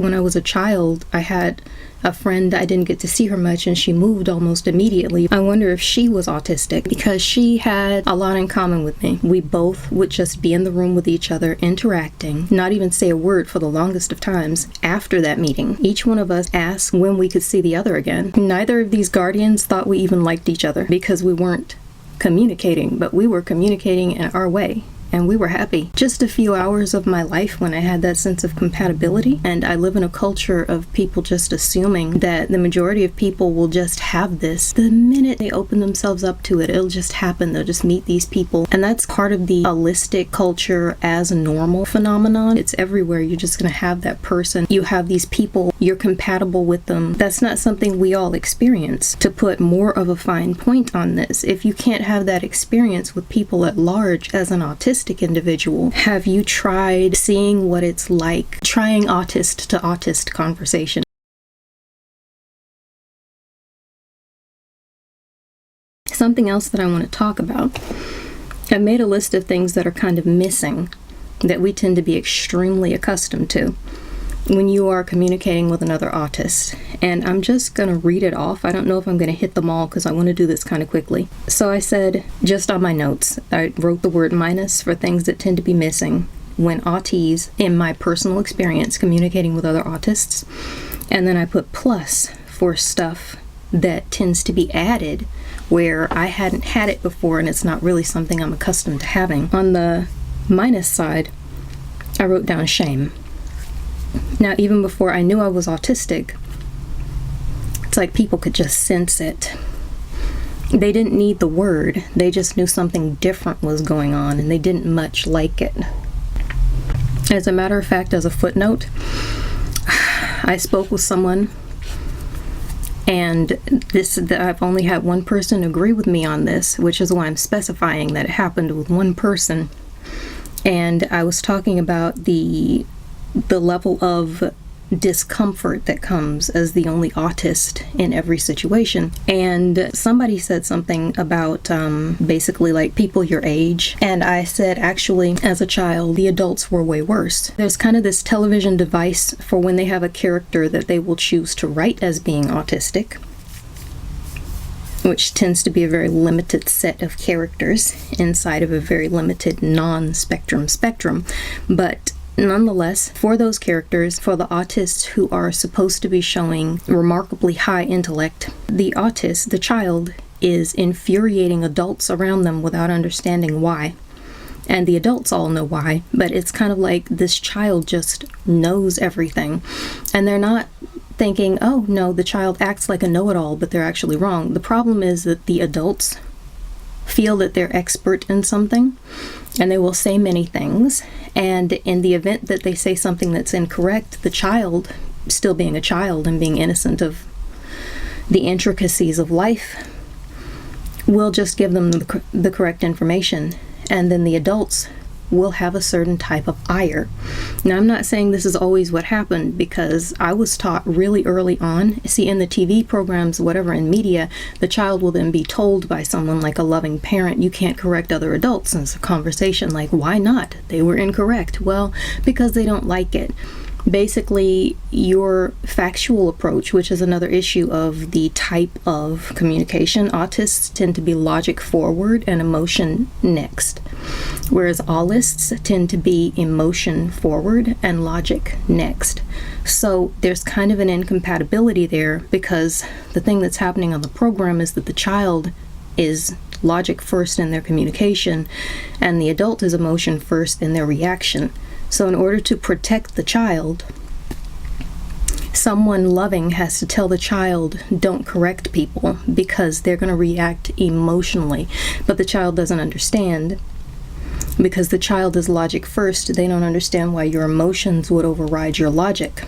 when I was a child, I had a friend, I didn't get to see her much, and she moved almost immediately. I wonder if she was autistic, because she had a lot in common with me. We both would just be in the room with each other, interacting, not even say a word for the longest of times. After that meeting, each one of us asked when we could see the other again. Neither of these guardians thought we even liked each other, because we weren't communicating, but we were communicating in our way. And we were happy. Just a few hours of my life when I had that sense of compatibility, and I live in a culture of people just assuming that the majority of people will just have this. The minute they open themselves up to it, it'll just happen. They'll just meet these people. And that's part of the holistic culture as a normal phenomenon. It's everywhere. You're just gonna have that person. You have these people, you're compatible with them. That's not something we all experience. To put more of a fine point on this, if you can't have that experience with people at large as an autistic individual, have you tried seeing what it's like trying autist to autist conversation? Something else that I want to talk about. I've made a list of things that are kind of missing that we tend to be extremely accustomed to when you are communicating with another autist. And I'm just going to read it off. I don't know if I'm going to hit them all because I want to do this kind of quickly. So I said, just on my notes, I wrote the word minus for things that tend to be missing when auties, in my personal experience, communicating with other autists. And then I put plus for stuff that tends to be added where I hadn't had it before and it's not really something I'm accustomed to having. On the minus side, I wrote down shame. Now, even before I knew I was autistic, it's like people could just sense it. They didn't need the word, they just knew something different was going on, and they didn't much like it. As a matter of fact, as a footnote, I spoke with someone, and I've only had one person agree with me on this, which is why I'm specifying that it happened with one person. And I was talking about the level of discomfort that comes as the only autist in every situation. And somebody said something about basically like people your age. And I said, actually, as a child, the adults were way worse. There's kind of this television device for when they have a character that they will choose to write as being autistic, which tends to be a very limited set of characters inside of a very limited non-spectrum spectrum. But nonetheless, for those characters, for the autists who are supposed to be showing remarkably high intellect, the autist, the child, is infuriating adults around them without understanding why. And the adults all know why, but it's kind of like this child just knows everything. And they're not thinking, oh no, the child acts like a know-it-all, but they're actually wrong. The problem is that the adults feel that they're expert in something, and they will say many things, and in the event that they say something that's incorrect, the child, still being a child and being innocent of the intricacies of life, will just give them the correct information, and then the adults will have a certain type of ire. Now, I'm not saying this is always what happened, because I was taught really early on, see, in the TV programs, whatever, in media, the child will then be told by someone like a loving parent, you can't correct other adults. And it's a conversation like, why not? They were incorrect. Well, because they don't like it. Basically, your factual approach, which is another issue of the type of communication, autists tend to be logic forward and emotion next, whereas allists tend to be emotion forward and logic next. So there's kind of an incompatibility there, because the thing that's happening on the program is that the child is logic first in their communication, and the adult is emotion first in their reaction. So in order to protect the child, someone loving has to tell the child, don't correct people, because they're going to react emotionally. But the child doesn't understand, because the child is logic first. They don't understand why your emotions would override your logic.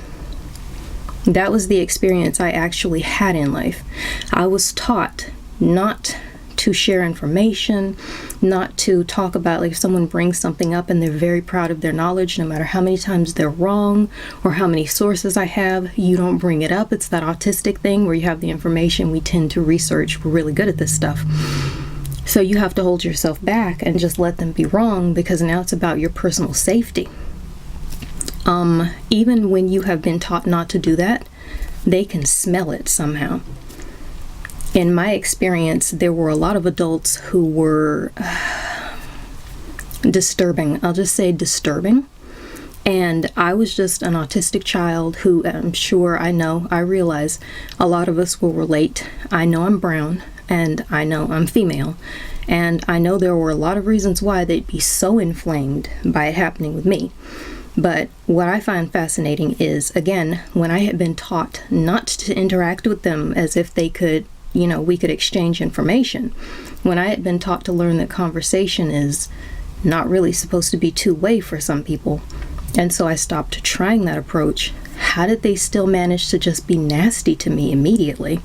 That was the experience I actually had in life. I was taught not to share information, not to talk about, like, if someone brings something up and they're very proud of their knowledge, no matter how many times they're wrong or how many sources I have, you don't bring it up. It's that autistic thing where you have the information. We tend to research. We're really good at this stuff. So you have to hold yourself back and just let them be wrong, because now it's about your personal safety. Even when you have been taught not to do that, they can smell it somehow. In my experience, there were a lot of adults who were disturbing. I'll just say disturbing. And I was just an autistic child who I'm sure I realize a lot of us will relate. I know I'm brown and I know I'm female. And I know there were a lot of reasons why they'd be so inflamed by it happening with me. But what I find fascinating is, again, when I had been taught not to interact with them as if they could, we could exchange information. When I had been taught to learn that conversation is not really supposed to be two-way for some people. And so I stopped trying that approach. How did they still manage to just be nasty to me immediately?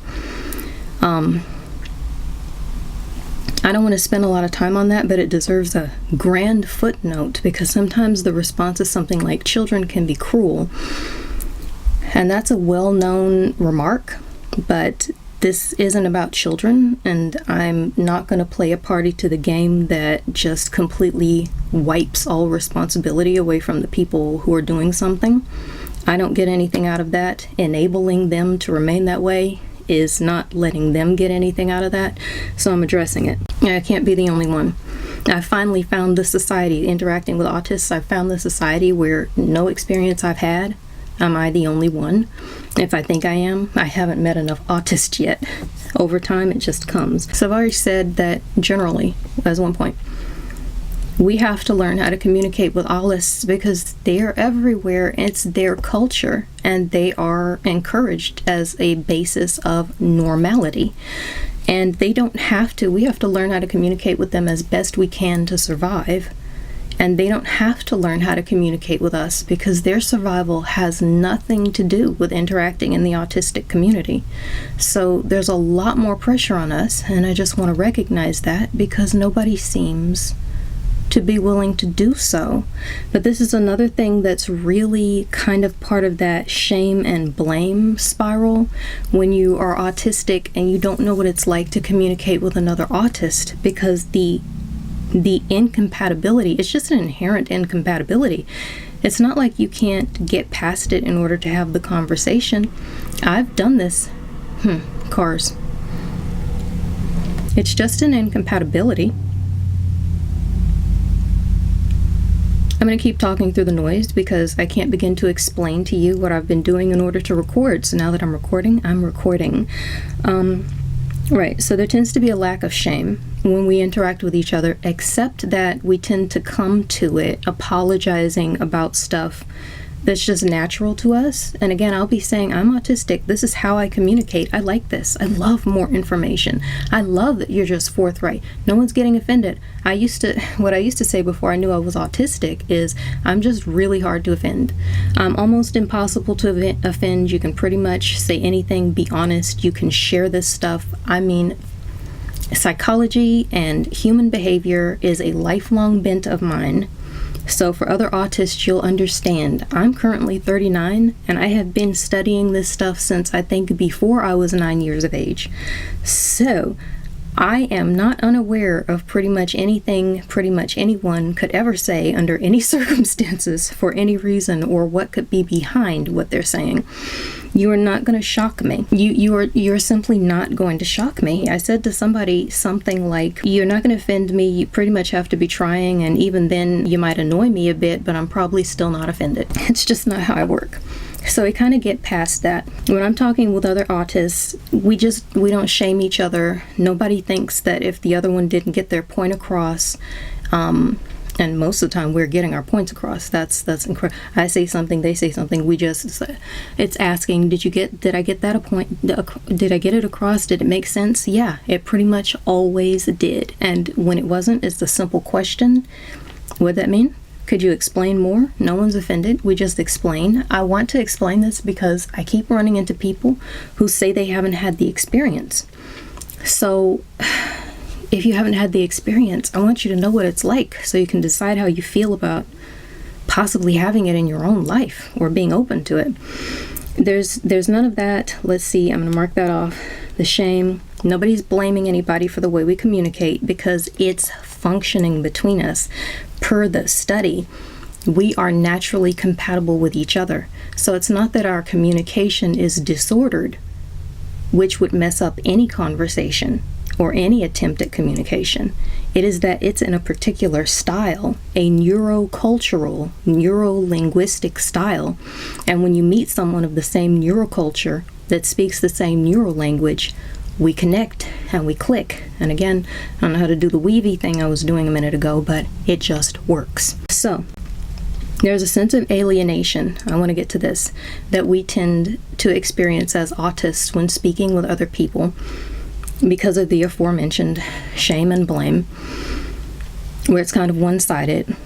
I don't want to spend a lot of time on that, but it deserves a grand footnote, because sometimes the response is something like, children can be cruel. And that's a well-known remark, but this isn't about children, and I'm not going to play a party to the game that just completely wipes all responsibility away from the people who are doing something. I don't get anything out of that. Enabling them to remain that way is not letting them get anything out of that, so I'm addressing it. I can't be the only one. I finally found the society, interacting with autists, I found the society where no experience I've had, am I the only one? If I think I am, I haven't met enough autists yet. Over time, it just comes. So I've already said that generally, as one point, we have to learn how to communicate with autists because they are everywhere. It's their culture, and they are encouraged as a basis of normality. And they don't have to. We have to learn how to communicate with them as best we can to survive. And they don't have to learn how to communicate with us because their survival has nothing to do with interacting in the autistic community. So there's a lot more pressure on us, and I just want to recognize that because nobody seems to be willing to do so. But this is another thing that's really kind of part of that shame and blame spiral when you are autistic and you don't know what it's like to communicate with another autist, because the incompatibility, it's just an inherent incompatibility. It's not like you can't get past it in order to have the conversation. I've done this. Cars. It's just an incompatibility. I'm going to keep talking through the noise because I can't begin to explain to you what I've been doing in order to record. So now that I'm recording, I'm recording. Right, so there tends to be a lack of shame when we interact with each other, except that we tend to come to it apologizing about stuff that's just natural to us. And again, I'll be saying, I'm autistic. This is how I communicate. I like this. I love more information. I love that you're just forthright. No one's getting offended. What I used to say before I knew I was autistic is, I'm just really hard to offend. I'm almost impossible to offend. You can pretty much say anything, be honest. You can share this stuff. I mean, psychology and human behavior is a lifelong bent of mine. So for other autists, you'll understand. I'm currently 39, and I have been studying this stuff since I think before I was 9 years of age. So I am not unaware of pretty much anything pretty much anyone could ever say under any circumstances for any reason, or what could be behind what they're saying. You are not going to shock me. You're simply not going to shock me. I said to somebody something like, you're not going to offend me. You pretty much have to be trying, and even then you might annoy me a bit, but I'm probably still not offended. It's just not how I work. So we kind of get past that. When I'm talking with other autists, we don't shame each other. Nobody thinks that if the other one didn't get their point across, and most of the time we're getting our points across. That's incredible. I say something, they say something. It's asking, did I get that a point? Did I get it across? Did it make sense? Yeah, it pretty much always did. And when it wasn't, it's the simple question. What'd that mean? Could you explain more? No one's offended. We just explain. I want to explain this because I keep running into people who say they haven't had the experience. So if you haven't had the experience, I want you to know what it's like so you can decide how you feel about possibly having it in your own life or being open to it. There's none of that. Let's see, I'm going to mark that off. The shame. Nobody's blaming anybody for the way we communicate because it's functioning between us. Per the study, We are naturally compatible with each other. So it's not that our communication is disordered, which would mess up any conversation or any attempt at communication. It is that it's in a particular style, a neurocultural, neuro-linguistic style. And when you meet someone of the same neuroculture that speaks the same neuro-language, we connect and we click. And again, I don't know how to do the weavy thing I was doing a minute ago, but it just works. So there's a sense of alienation, I want to get to this, that we tend to experience as autists when speaking with other people because of the aforementioned shame and blame, where it's kind of one-sided,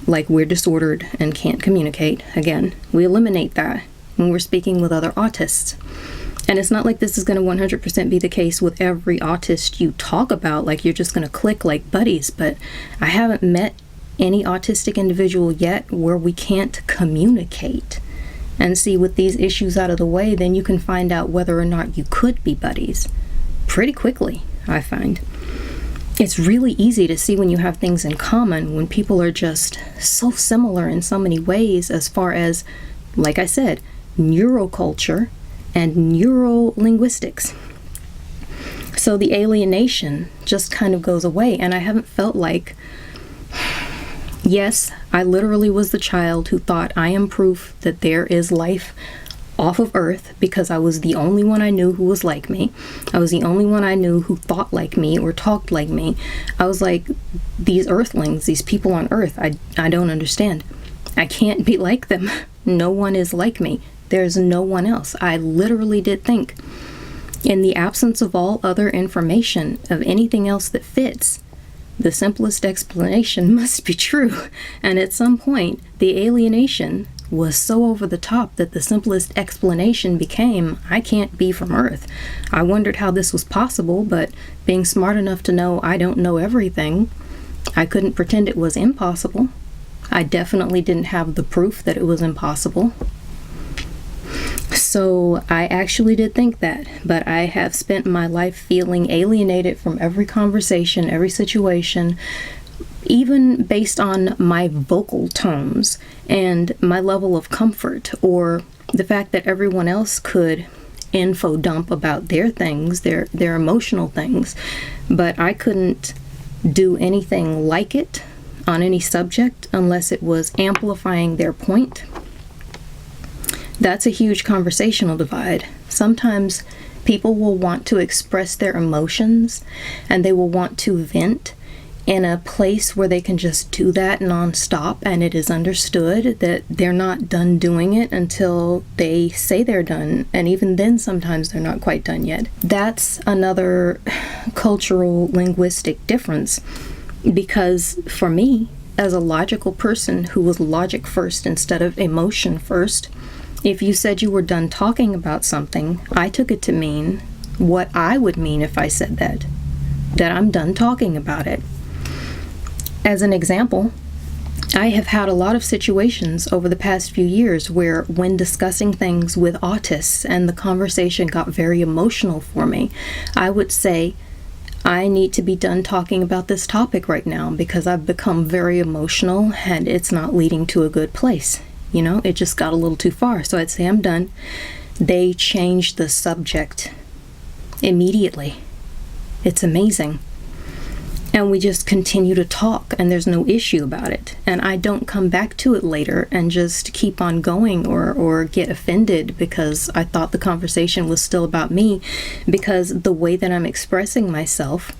like we're disordered and can't communicate. Again, we eliminate that when we're speaking with other autists. And it's not like this is going to 100% be the case with every autist you talk about, like you're just going to click like buddies, but I haven't met any autistic individual yet where we can't communicate. And see, with these issues out of the way, then you can find out whether or not you could be buddies pretty quickly, I find. It's really easy to see when you have things in common, when people are just so similar in so many ways as far as, like I said, neuroculture and neurolinguistics. So the alienation just kind of goes away, and I haven't felt like, yes, I literally was the child who thought I am proof that there is life off of Earth because I was the only one I knew who was like me. I was the only one I knew who thought like me or talked like me. I was like, these Earthlings, these people on Earth, I don't understand. I can't be like them. No one is like me. There's no one else. I literally did think, in the absence of all other information of anything else that fits, the simplest explanation must be true. And at some point, the alienation was so over the top that the simplest explanation became, I can't be from Earth. I wondered how this was possible, but being smart enough to know I don't know everything, I couldn't pretend it was impossible. I definitely didn't have the proof that it was impossible. So I actually did think that, but I have spent my life feeling alienated from every conversation, every situation, even based on my vocal tones and my level of comfort, or the fact that everyone else could info dump about their things, their emotional things, but I couldn't do anything like it on any subject unless it was amplifying their point. That's a huge conversational divide. Sometimes people will want to express their emotions and they will want to vent in a place where they can just do that nonstop, and it is understood that they're not done doing it until they say they're done, and even then sometimes they're not quite done yet. That's another cultural linguistic difference, because for me, as a logical person who was logic first instead of emotion first, if you said you were done talking about something, I took it to mean what I would mean if I said that I'm done talking about it. As an example, I have had a lot of situations over the past few years where, when discussing things with autists and the conversation got very emotional for me, I would say, I need to be done talking about this topic right now because I've become very emotional and it's not leading to a good place. You know, it just got a little too far. So I'd say, I'm done. They changed the subject immediately. It's amazing. And we just continue to talk, and there's no issue about it. And I don't come back to it later and just keep on going or get offended because I thought the conversation was still about me, because the way that I'm expressing myself,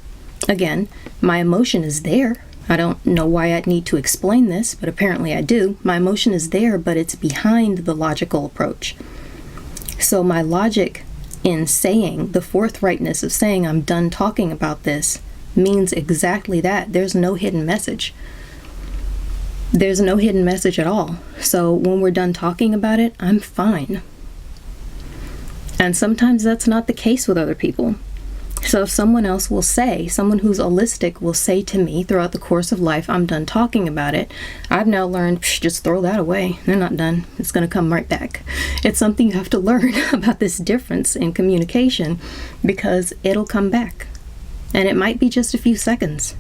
again, my emotion is there. I don't know why I'd need to explain this, but apparently I do. My emotion is there, but it's behind the logical approach. So my logic in saying, the forthrightness of saying I'm done talking about this, means exactly that. There's no hidden message. There's no hidden message at all. So when we're done talking about it, I'm fine. And sometimes that's not the case with other people. So if someone else will say, someone who's autistic will say to me throughout the course of life, I'm done talking about it, I've now learned, just throw that away. They're not done. It's going to come right back. It's something you have to learn about this difference in communication, because it'll come back. And it might be just a few seconds.